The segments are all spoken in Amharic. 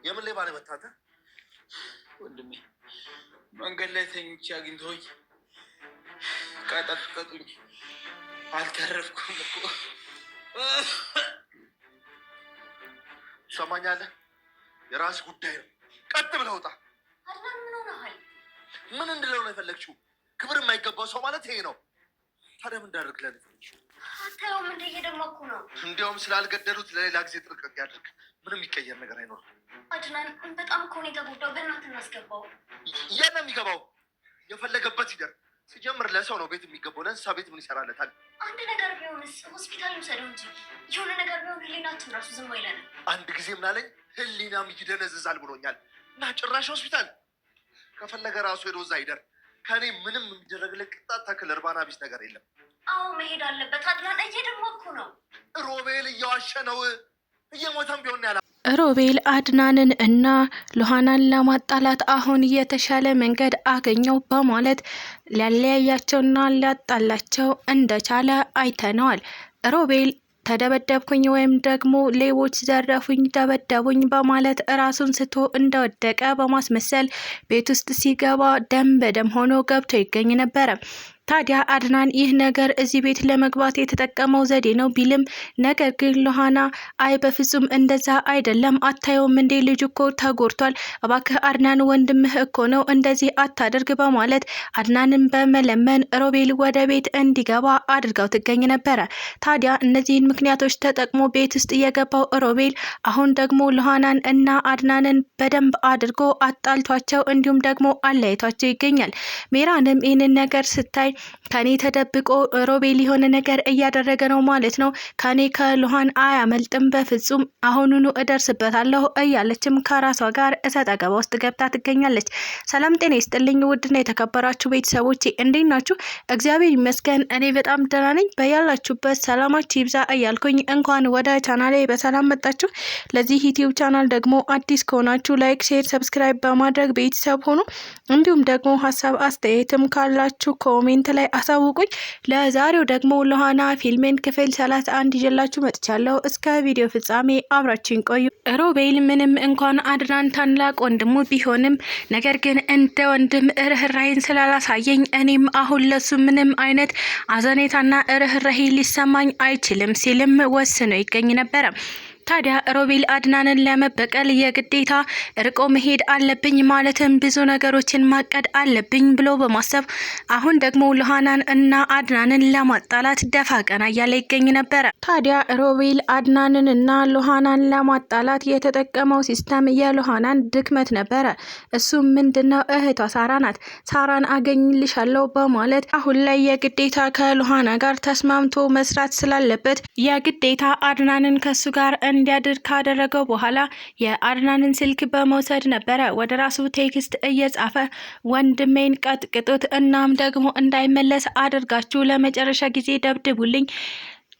የምን ሌባ ነው መታተ? ወንድሜ መንገድ ላይ ተኝቼ አግኝተውኝ ቀጠቀጡኝ። አልተረፍኩም እኮ። ሰማኛለህ? የራስ ጉዳይ ነው። ቀጥ ብለህ ውጣ። አድናን ምን ሆነሃል? ምን እንድለው ነው የፈለግሽው? ክብር የማይገባው ሰው ማለት ይሄ ነው። ታዲያ ምን እንዳደርግልህ ነው የፈለግሽው? አታየውም እንደ እየደመኩ ነው። እንዲያውም ስላልገደሉት ለሌላ ጊዜ ጥንቃቄ ያድርግ። ምንም የሚቀየር ነገር አይኖርም። አድናን በጣም እኮ ነው የተጎዳው። በእናትህ እናስገባው። የት ነው የሚገባው? የፈለገበት ይደር። ሲጀምር ለሰው ነው ቤት የሚገባው። ለእንስሳ ቤት ምን ይሰራለታል? አንድ ነገር ቢሆንስ? ሆስፒታል ውሰደው እንጂ። የሆነ ነገር ቢሆን ህሊናችን ራሱ ዝም አይለንም። አንድ ጊዜ ምናለኝ ህሊናም ይደነዝዛል ብሎኛል። እና ጭራሽ ሆስፒታል ከፈለገ ራሱ ሄዶ እዛ ይደር። ከኔ ምንም የሚደረግለት ቅጣት ተክል እርባና ቢስ ነገር የለም። አዎ መሄድ አለበት። አድናን እየደመኩ ነው። ሮቤል እየዋሸ ነው። እየሞተም ቢሆን ያላ ሮቤል አድናንን እና ሉሃናን ለማጣላት አሁን የተሻለ መንገድ አገኘው በማለት ሊያለያያቸውና ሊያጣላቸው እንደቻለ አይተነዋል። ሮቤል ተደበደብኩኝ ወይም ደግሞ ሌቦች ዘረፉኝ፣ ደበደቡኝ በማለት ራሱን ስቶ እንደወደቀ በማስመሰል ቤት ውስጥ ሲገባ ደም በደም ሆኖ ገብቶ ይገኝ ነበረ። ታዲያ አድናን ይህ ነገር እዚህ ቤት ለመግባት የተጠቀመው ዘዴ ነው ቢልም ነገር ግን ሉሃና አይ በፍጹም እንደዛ አይደለም፣ አታየውም እንዴ ልጅ እኮ ተጎድቷል፣ እባክህ አድናን ወንድምህ እኮ ነው፣ እንደዚህ አታደርግ በማለት አድናንን በመለመን ሮቤል ወደ ቤት እንዲገባ አድርገው ትገኝ ነበረ። ታዲያ እነዚህን ምክንያቶች ተጠቅሞ ቤት ውስጥ የገባው ሮቤል አሁን ደግሞ ሉሃናን እና አድናንን በደንብ አድርጎ አጣልቷቸው እንዲሁም ደግሞ አለያይቷቸው ይገኛል። ሜራንም ይህንን ነገር ስታይ ከኔ ተደብቆ ሮቤል የሆነ ነገር እያደረገ ነው ማለት ነው፣ ከኔ ከሉሃን አያመልጥም፣ በፍጹም አሁኑኑ እደርስበታለሁ እያለችም ከራሷ ጋር እሰጥ አገባ ውስጥ ገብታ ትገኛለች። ሰላም ጤና ይስጥልኝ ውድና የተከበራችሁ ቤተሰቦቼ እንዴት ናችሁ? እግዚአብሔር ይመስገን እኔ በጣም ደህና ነኝ። በያላችሁበት ሰላማችሁ ይብዛ እያልኩኝ እንኳን ወደ ቻናሌ በሰላም መጣችሁ። ለዚህ ዩቲዩብ ቻናል ደግሞ አዲስ ከሆናችሁ ላይክ፣ ሼር፣ ሰብስክራይብ በማድረግ ቤተሰብ ሆኑ። እንዲሁም ደግሞ ሀሳብ አስተያየትም ካላችሁ ኮሜንት ላይ አሳውቁኝ። ለዛሬው ደግሞ ሉሃና ፊልምን ክፍል 31 ይዤላችሁ መጥቻለሁ። እስከ ቪዲዮ ፍጻሜ አብራችሁን ቆዩ። ሮቤል ምንም እንኳን አድናን ታላቅ ወንድሙ ቢሆንም ነገር ግን እንደ ወንድም ርህራሄን ስላላሳየኝ እኔም አሁን ለሱ ምንም አይነት አዘኔታና ርህራሄ ሊሰማኝ አይችልም ሲልም ወስኖ ይገኝ ነበረ። ታዲያ ሮቤል አድናንን ለመበቀል የግዴታ ርቆ መሄድ አለብኝ ማለትም ብዙ ነገሮችን ማቀድ አለብኝ ብሎ በማሰብ አሁን ደግሞ ሉሃናን እና አድናንን ለማጣላት ደፋ ቀና እያለ ይገኝ ነበረ። ታዲያ ሮቤል አድናንን እና ሉሃናን ለማጣላት የተጠቀመው ሲስተም የሉሃናን ድክመት ነበረ። እሱም ምንድነው? እህቷ ሳራ ናት። ሳራን አገኝልሻለሁ በማለት አሁን ላይ የግዴታ ከሉሃና ጋር ተስማምቶ መስራት ስላለበት የግዴታ አድናንን ከሱ ጋር እንዲያድር ካደረገው በኋላ የአድናንን ስልክ በመውሰድ ነበረ ወደ ራሱ ቴክስት እየጻፈ ወንድሜን ቀጥቅጡት፣ እናም ደግሞ እንዳይመለስ አድርጋችሁ ለመጨረሻ ጊዜ ደብድቡልኝ፣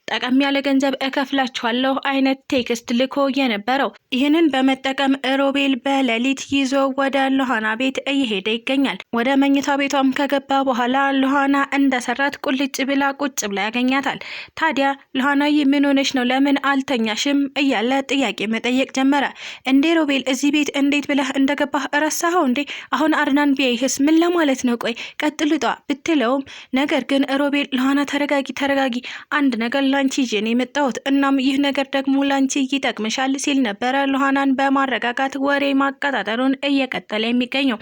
ጠቀም ያለ ገንዘብ እከፍላችኋለሁ አይነት ቴክስት ልኮ የነበረው። ይህንን በመጠቀም ሮቤል በሌሊት ይዞ ወደ ሉሃና ቤት እየሄደ ይገኛል። ወደ መኝታ ቤቷም ከገባ በኋላ ሉሃና እንደሰራት ቁልጭ ብላ ቁጭ ብላ ያገኛታል። ታዲያ ሉሃናዬ ምን ሆነሽ ነው? ለምን አልተኛሽም? እያለ ጥያቄ መጠየቅ ጀመረ። እንዴ ሮቤል እዚህ ቤት እንዴት ብለህ እንደገባህ እረሳኸው እንዴ? አሁን አድናን ቢያይህስ ምን ለማለት ነው? ቆይ ቀጥልጧ ብትለውም ነገር ግን ሮቤል ሉሃና ተረጋጊ፣ አንድ ነገር ላንቺ ይዤ ነው የመጣሁት፣ እናም ይህ ነገር ደግሞ ላንቺ ይጠቅምሻል ሲል ነበረ ሉሃናን በማረጋጋት ወሬ ማቀጣጠሩን እየቀጠለ የሚገኘው።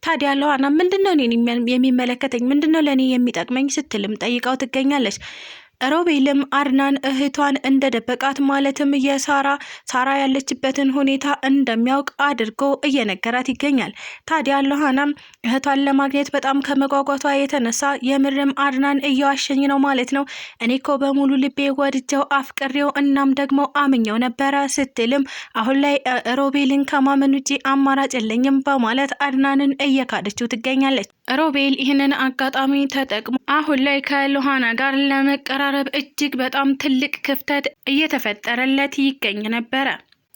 ታዲያ ሉሃና ምንድነው እኔን የሚመለከተኝ፣ ምንድነው ለኔ የሚጠቅመኝ ስትልም ጠይቃው ትገኛለች። ሮቤልም አድናን እህቷን እንደደበቃት ማለትም ሳራ ያለችበትን ሁኔታ እንደሚያውቅ አድርጎ እየነገራት ይገኛል። ታዲያ ሉሃናም እህቷን ለማግኘት በጣም ከመጓጓቷ የተነሳ የምርም አድናን እየዋሸኝ ነው ማለት ነው፣ እኔ እኮ በሙሉ ልቤ ወድጀው አፍቅሬው እናም ደግሞ አምኘው ነበረ ስትልም አሁን ላይ ሮቤልን ከማመን ውጪ አማራጭ የለኝም በማለት አድናንን እየካደችው ትገኛለች። ሮቤል ይህንን አጋጣሚ ተጠቅሞ አሁን ላይ ከሉሃና ጋር ለመቀራረብ እጅግ በጣም ትልቅ ክፍተት እየተፈጠረለት ይገኝ ነበረ።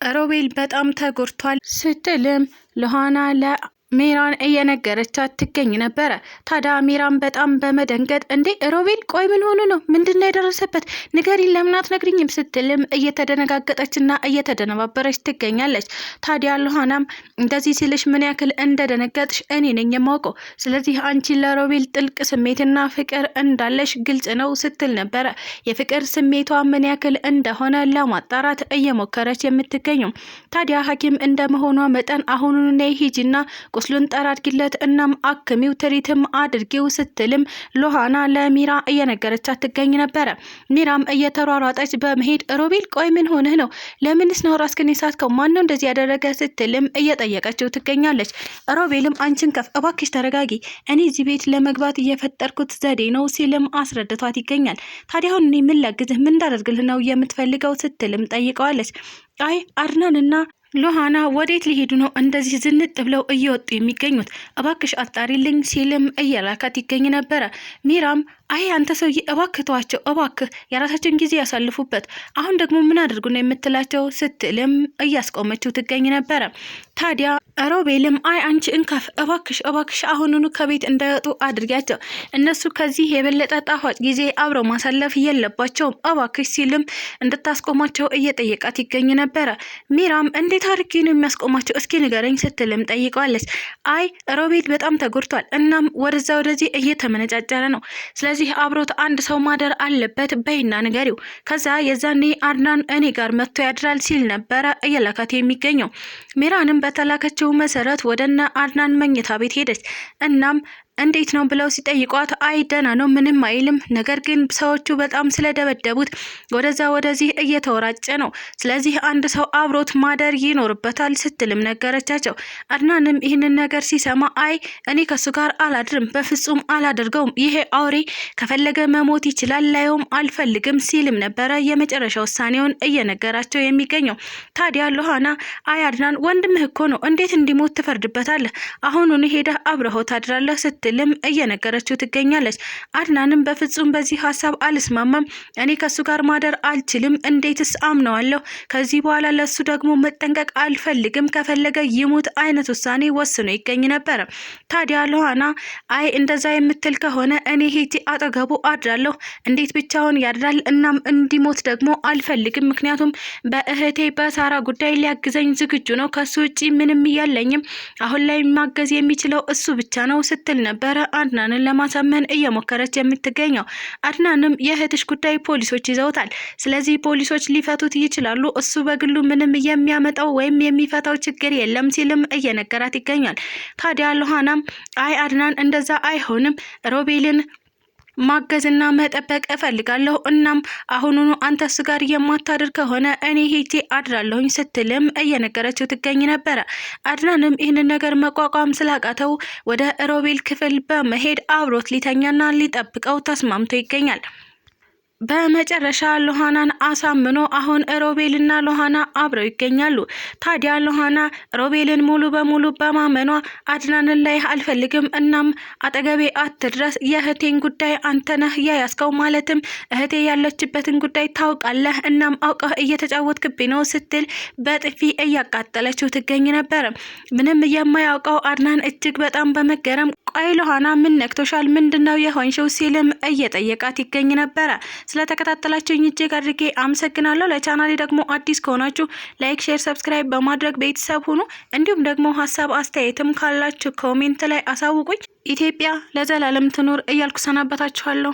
ሮቤል በጣም ተጎድቷል ስትልም ሉሃና ሜራን እየነገረቻት ትገኝ ነበረ። ታዲያ ሜራን በጣም በመደንገጥ እንዴ ሮቤል ቆይ ምን ሆኖ ነው? ምንድነው የደረሰበት? ንገሪን፣ ለምን አትነግሪኝም? ስትልም እየተደነጋገጠችና እየተደነባበረች ትገኛለች። ታዲያ ሉሃናም እንደዚህ ሲልሽ ምን ያክል እንደደነገጥሽ እኔ ነኝ የማውቀው። ስለዚህ አንቺ ለሮቤል ጥልቅ ስሜትና ፍቅር እንዳለሽ ግልጽ ነው ስትል ነበረ። የፍቅር ስሜቷ ምን ያክል እንደሆነ ለማጣራት እየሞከረች የምትገኘው። ታዲያ ሐኪም እንደመሆኗ መጠን አሁኑን ነይ ሂጂና ቁስሉን ጠራርጊለት እናም አክሚው ትሪትም አድርጊው ስትልም ሉሃና ለሚራ እየነገረቻት ትገኝ ነበረ። ሚራም እየተሯሯጠች በመሄድ ሮቤል ቆይ ምን ሆነህ ነው? ለምንስ ነው ራስክን የሳትከው? ማን ነው እንደዚህ ያደረገ? ስትልም እየጠየቀችው ትገኛለች። ሮቤልም አንቺን ከፍ እባክሽ ተረጋጊ፣ እኔ እዚህ ቤት ለመግባት እየፈጠርኩት ዘዴ ነው ሲልም አስረድቷት ይገኛል። ታዲያ አሁን እኔ ምን ላግዝህ? ምን እንዳደርግልህ ነው የምትፈልገው? ስትልም ጠይቀዋለች። አይ አድናንና ሉሃና ወዴት ሊሄዱ ነው እንደዚህ ዝንጥ ብለው እየወጡ የሚገኙት? እባክሽ አጣሪልኝ ሲልም እየላካት ይገኝ ነበረ። ሚራም አይ አንተ ሰውዬ እባክህ ተዋቸው፣ እባክህ የራሳቸውን ጊዜ ያሳልፉበት፣ አሁን ደግሞ ምን አድርጉ ነው የምትላቸው? ስትልም እያስቆመችው ትገኝ ነበረ። ታዲያ ሮቤልም አይ አንቺ እንካፍ እባክሽ አሁኑኑ ከቤት እንዳይወጡ አድርጊያቸው፣ እነሱ ከዚህ የበለጠ ጣፋጭ ጊዜ አብረው ማሳለፍ የለባቸውም እባክሽ ሲልም እንድታስቆማቸው እየጠየቃት ይገኝ ነበረ። ሚራም እንዴት አድርጌ ነው የሚያስቆማቸው እስኪ ንገረኝ ስትልም ጠይቀዋለች። አይ ሮቤል በጣም ተጎድቷል፣ እናም ወደዛ ወደዚህ እየተመነጫጨረ ነው፣ ስለዚህ አብሮት አንድ ሰው ማደር አለበት በይና ንገሪው፣ ከዛ የዛኔ አድናን እኔ ጋር መጥቶ ያድራል ሲል ነበረ እየላካት የሚገኘው። ሚራንም በተላከችው መሰረት ወደነ አድናን መኝታ ቤት ሄደች። እናም እንዴት ነው ብለው ሲጠይቋት አይ ደህና ነው ምንም አይልም፣ ነገር ግን ሰዎቹ በጣም ስለደበደቡት ወደዛ ወደዚህ እየተወራጨ ነው፣ ስለዚህ አንድ ሰው አብሮት ማደር ይኖርበታል ስትልም ነገረቻቸው። አድናንም ይህንን ነገር ሲሰማ አይ እኔ ከሱ ጋር አላድርም፣ በፍጹም አላደርገውም፣ ይሄ አውሬ ከፈለገ መሞት ይችላል፣ ላይውም አልፈልግም ሲልም ነበረ የመጨረሻ ውሳኔውን እየነገራቸው የሚገኘው። ታዲያ ሉሃና አይ አድናን ወንድምህ እኮ ነው፣ እንዴት እንዲሞት ትፈርድበታለህ? አሁኑን ሄደህ አብረኸው ታድራለህ ስትልም እየነገረችው ትገኛለች። አድናንም በፍጹም በዚህ ሀሳብ አልስማማም፣ እኔ ከሱ ጋር ማደር አልችልም፣ እንዴትስ አምነዋለሁ? ከዚህ በኋላ ለሱ ደግሞ መጠንቀቅ አልፈልግም፣ ከፈለገ ይሙት አይነት ውሳኔ ወስኖ ይገኝ ነበረ። ታዲያ ሉሃና አይ እንደዛ የምትል ከሆነ እኔ ሄጂ አጠገቡ አድራለሁ፣ እንዴት ብቻውን ያድራል? እናም እንዲሞት ደግሞ አልፈልግም፣ ምክንያቱም በእህቴ በሳራ ጉዳይ ሊያግዘኝ ዝግጁ ነው፣ ከሱ ውጪ ምንም የለኝም፣ አሁን ላይ ማገዝ የሚችለው እሱ ብቻ ነው ስትል ነበረ አድናንን ለማሳመን እየሞከረች የምትገኘው። አድናንም የእህትሽ ጉዳይ ፖሊሶች ይዘውታል፣ ስለዚህ ፖሊሶች ሊፈቱት ይችላሉ፣ እሱ በግሉ ምንም የሚያመጣው ወይም የሚፈታው ችግር የለም ሲልም እየነገራት ይገኛል። ታዲያ ሉሃናም አይ አድናን እንደዛ አይሆንም፣ ሮቤልን ማገዝና መጠበቅ እፈልጋለሁ፣ እናም አሁኑኑ አንተ እሱ ጋር የማታድር ከሆነ እኔ ሄጄ አድራለሁኝ ስትልም እየነገረችው ትገኝ ነበረ። አድናንም ይህንን ነገር መቋቋም ስላቃተው ወደ ሮቤል ክፍል በመሄድ አብሮት ሊተኛና ሊጠብቀው ተስማምቶ ይገኛል። በመጨረሻ ሉሃናን አሳምኖ አሁን ሮቤልና ሉሃና አብረው ይገኛሉ። ታዲያ ሉሃና ሮቤልን ሙሉ በሙሉ በማመኗ አድናንን ላይ አልፈልግም፣ እናም አጠገቤ አትድረስ፣ የእህቴን ጉዳይ አንተ ነህ የያዝከው፣ ማለትም እህቴ ያለችበትን ጉዳይ ታውቃለህ፣ እናም አውቀህ እየተጫወትክብኝ ነው ስትል በጥፊ እያቃጠለችው ትገኝ ነበር። ምንም የማያውቀው አድናን እጅግ በጣም በመገረም ቆይ ሉሃና ምን ነክቶሻል? ምንድነው የሆንሽው? ሲልም እየጠየቃት ይገኝ ነበረ። ስለተከታተላችሁኝ እጅግ አድርጌ አመሰግናለሁ። ለቻናሌ ደግሞ አዲስ ከሆናችሁ ላይክ፣ ሼር፣ ሰብስክራይብ በማድረግ ቤተሰብ ሁኑ። እንዲሁም ደግሞ ሀሳብ አስተያየትም ካላችሁ ኮሜንት ላይ አሳውቁኝ። ኢትዮጵያ ለዘላለም ትኑር እያልኩ ሰናበታችኋለሁ።